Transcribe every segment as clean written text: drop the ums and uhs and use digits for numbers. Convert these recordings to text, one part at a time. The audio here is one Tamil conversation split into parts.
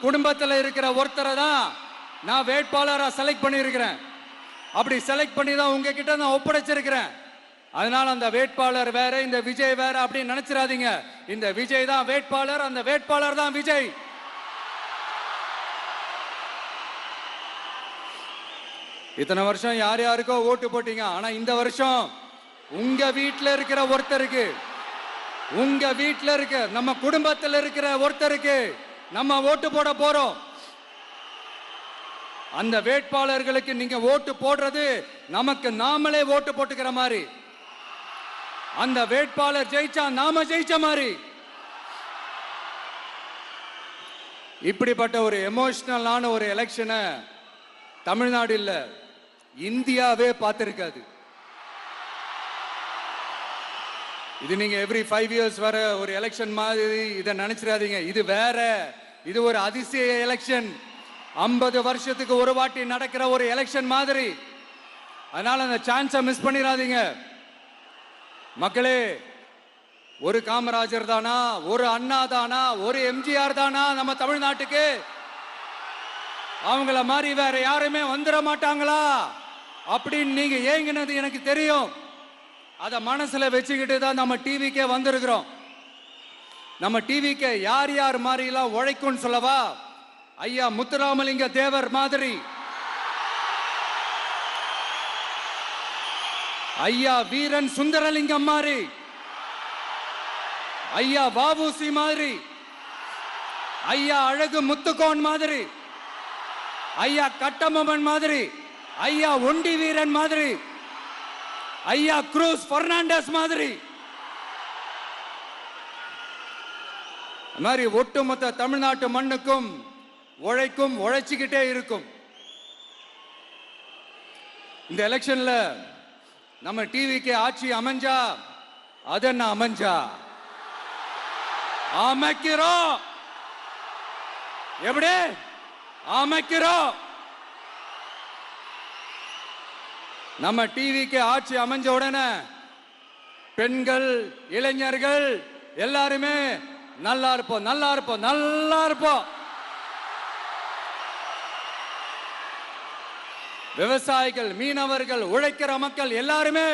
குடும்பத்தில் இருக்கிற ஒருத்தரை தான் நான் வேட்பாளரா செலக்ட் பண்ணியிருக்கிறேன். அப்படி செலக்ட் பண்ணி தான் உங்ககிட்ட நான் ஒப்படைச்சிருக்கிறேன். அதனால அந்த வேட்பாளர் வேற, இந்த விஜய் வேற அப்படின்னு நினைச்சிடாதீங்க. இந்த விஜய் தான் வேட்பாளர், அந்த வேட்பாளர் தான் விஜய். இத்தனை வருஷம் யார் யாருக்கோ ஓட்டு போட்டீங்க. ஆனா இந்த வருஷம் உங்க வீட்டுல இருக்கிற ஒருத்தருக்கு, உங்க வீட்டுல இருக்க நம்ம குடும்பத்தில் இருக்கிற ஒருத்தருக்கு நம்ம ஓட்டு போட போறோம். அந்த வேட்பாளர்களுக்கு நீங்க ஓட்டு போடுறது நமக்கு நாமளே ஓட்டு போட்டுக்கிற மாதிரி. அந்த வேட்பாளர் ஜெயிச்சா நாம ஜெயிச்ச மாதிரி. இப்படிப்பட்ட ஒரு எமோஷனலான ஒரு எலெக்ஷனை தமிழ்நாடு இல்ல, இந்தியாவே பார்த்திருக்காது. இது நீங்க எவ்ரி 5 years வர ஒரு எலெக்ஷன் மாதிரி இதை நினைச்சிடாதீங்க. இது வேற, இது ஒரு அதிசய எலெக்ஷன். 50 வருஷத்துக்கு ஒரு வாட்டி நடக்கிற ஒரு எலெக்ஷன் மாதிரி. அதனால அந்த சான்ஸை மிஸ் பண்ணிடாதீங்க மக்களே. ஒரு காமராஜர் தானா, ஒரு அண்ணா தானா, ஒரு எம்ஜிஆர் தானா நம்ம தமிழ்நாட்டுக்கு? அவங்கள மாதிரி வேற யாருமே வந்துட மாட்டாங்களா அப்படின்னு நீங்க ஏங்கினது எனக்கு தெரியும். அத மனசுல வச்சுக்கிட்டு தான் நம்ம டிவிக்கே வந்திருக்கிறோம். நம்ம டிவிக்கு யார் யார் மாதிரி எல்லாம் உழைக்கும் சொல்லவா? ஐயா முத்துராமலிங்க தேவர் மாதிரி, ஐயா வீரன் சுந்தரலிங்கம் மாதிரி, ஐயா வாவுசி மாதிரி, ஐயா அழகு முத்துக்கோன் மாதிரி, ஐயா கட்டமன் மாதிரி, ஐயா ஒண்டி வீரன் மாதிரி, ஐயா குரூஸ் பெர்னாண்டஸ் மாதிரி, மாதிரி ஒட்டுமொத்த தமிழ்நாட்டு மண்ணுக்கும் உழைக்கும், உழைச்சிக்கிட்டே இருக்கும். இந்த எலெக்ஷன்ல நம்ம டிவிக்கு ஆட்சி அமைஞ்சா அது என்ன அமைஞ்சா அமைக்கிறோம். எப்படி அமைக்கிறோம்? நம்ம டிவிக்கு ஆட்சி அமைஞ்ச உடனே பெண்கள், இளைஞர்கள் எல்லாருமே நல்லா இருப்போம், நல்லா இருப்போம், நல்லா இருப்போம். விவசாயிகள், மீனவர்கள், உழைக்கிற மக்கள் எல்லாருமே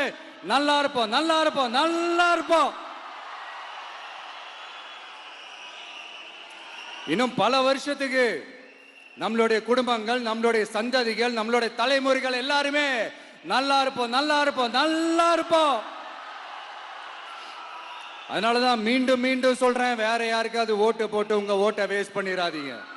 நல்லா இருப்போம், நல்லா இருப்போம், நல்லா இருப்போம். இன்னும் பல வருஷத்துக்கு நம்மளுடைய குடும்பங்கள், நம்மளுடைய சந்ததிகள், நம்மளுடைய தலைமுறைகள் எல்லாருமே நல்லா இருப்போம், நல்லா இருப்போம், நல்லா இருப்போம். அதனாலதான் மீண்டும் மீண்டும் சொல்றேன், வேற யாருக்காவது ஓட்டு போட்டு உங்க ஓட்டை வேஸ்ட் பண்ணிடாதீங்க.